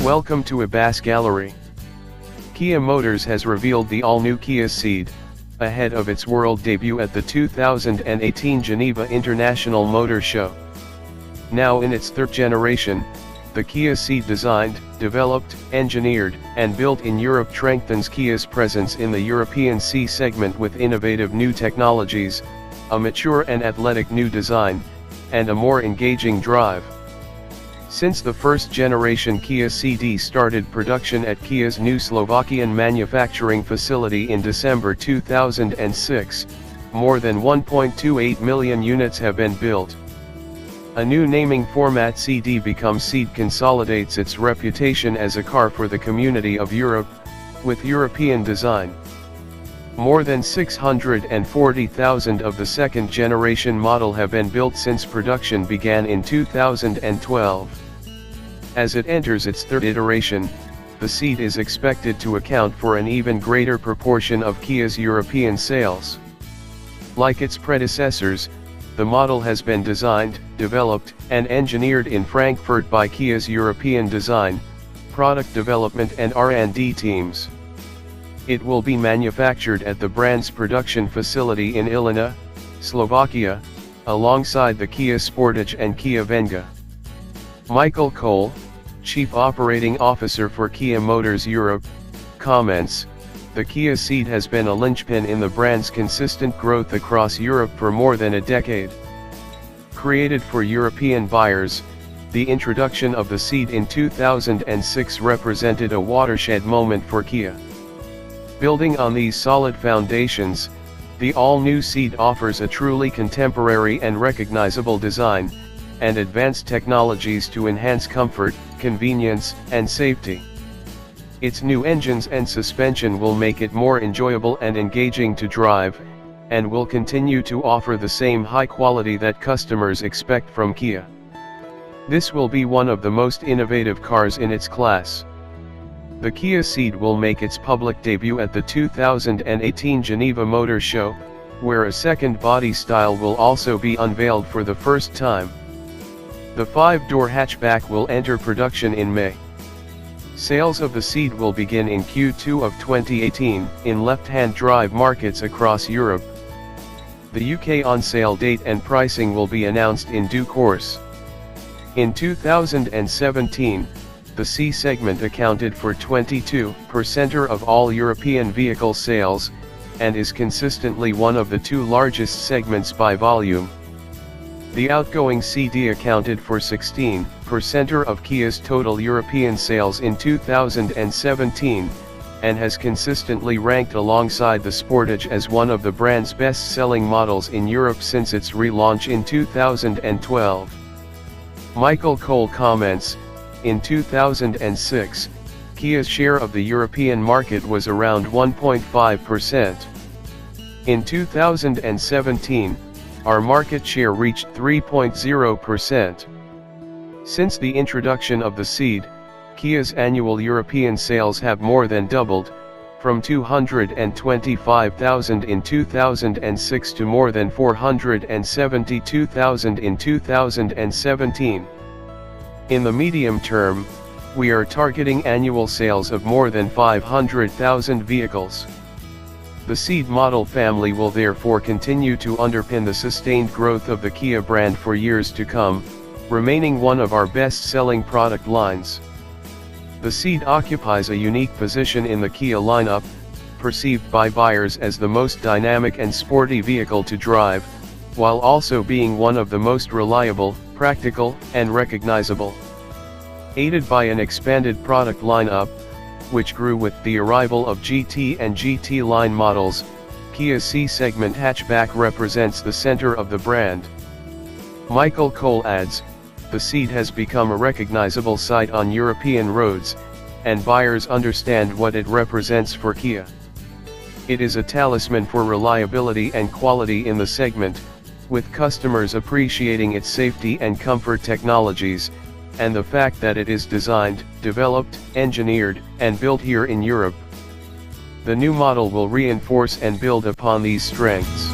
Welcome to Ebas Gallery. Kia Motors has revealed the all-new Kia Ceed, ahead of its world debut at the 2018 Geneva International Motor Show. Now in its third generation, the Kia Ceed designed, developed, engineered, and built in Europe strengthens Kia's presence in the European C segment with innovative new technologies, a mature and athletic new design, and a more engaging drive. Since the first generation Kia Ceed started production at Kia's new Slovakian manufacturing facility in December 2006, more than 1.28 million units have been built. A new naming format cee'd becomes cee'd consolidates its reputation as a car for the community of Europe, with European design. More than 640,000 of the second generation model have been built since production began in 2012. As it enters its third iteration, the Ceed is expected to account for an even greater proportion of Kia's European sales. Like its predecessors, the model has been designed, developed, and engineered in Frankfurt by Kia's European design, product development and R&D teams. It will be manufactured at the brand's production facility in Ilina, Slovakia, alongside the Kia Sportage and Kia Venga. Michael Cole, Chief Operating Officer for Kia Motors Europe, comments, "The Kia Ceed has been a linchpin in the brand's consistent growth across Europe for more than a decade. Created for European buyers, the introduction of the Ceed in 2006 represented a watershed moment for Kia. Building on these solid foundations, the all-new Ceed offers a truly contemporary and recognizable design, and advanced technologies to enhance comfort, convenience, and safety. Its new engines and suspension will make it more enjoyable and engaging to drive, and will continue to offer the same high quality that customers expect from Kia. This will be one of the most innovative cars in its class." The Kia Ceed will make its public debut at the 2018 Geneva Motor Show, where a second body style will also be unveiled for the first time. The 5-door hatchback will enter production in May. Sales of the Ceed will begin in Q2 of 2018 in left-hand drive markets across Europe. The UK on-sale date and pricing will be announced in due course. In 2017, the C segment accounted for 22% of all European vehicle sales, and is consistently one of the two largest segments by volume. The outgoing Ceed accounted for 16% of Kia's total European sales in 2017, and has consistently ranked alongside the Sportage as one of the brand's best-selling models in Europe since its relaunch in 2012. Michael Cole comments, "In 2006, Kia's share of the European market was around 1.5%. In 2017, our market share reached 3.0%. Since the introduction of the Ceed, Kia's annual European sales have more than doubled, from 225,000 in 2006 to more than 472,000 in 2017. In the medium term, we are targeting annual sales of more than 500,000 vehicles." The Ceed model family will therefore continue to underpin the sustained growth of the Kia brand for years to come, remaining one of our best-selling product lines. The Ceed occupies a unique position in the Kia lineup, perceived by buyers as the most dynamic and sporty vehicle to drive, while also being one of the most reliable, practical, and recognizable. Aided by an expanded product lineup, which grew with the arrival of GT and GT line models, Kia's C segment hatchback represents the center of the brand. Michael Cole adds, "The Ceed has become a recognizable sight on European roads, and buyers understand what it represents for Kia. It is a talisman for reliability and quality in the segment, with customers appreciating its safety and comfort technologies, and the fact that it is designed, developed, engineered, and built here in Europe. The new model will reinforce and build upon these strengths."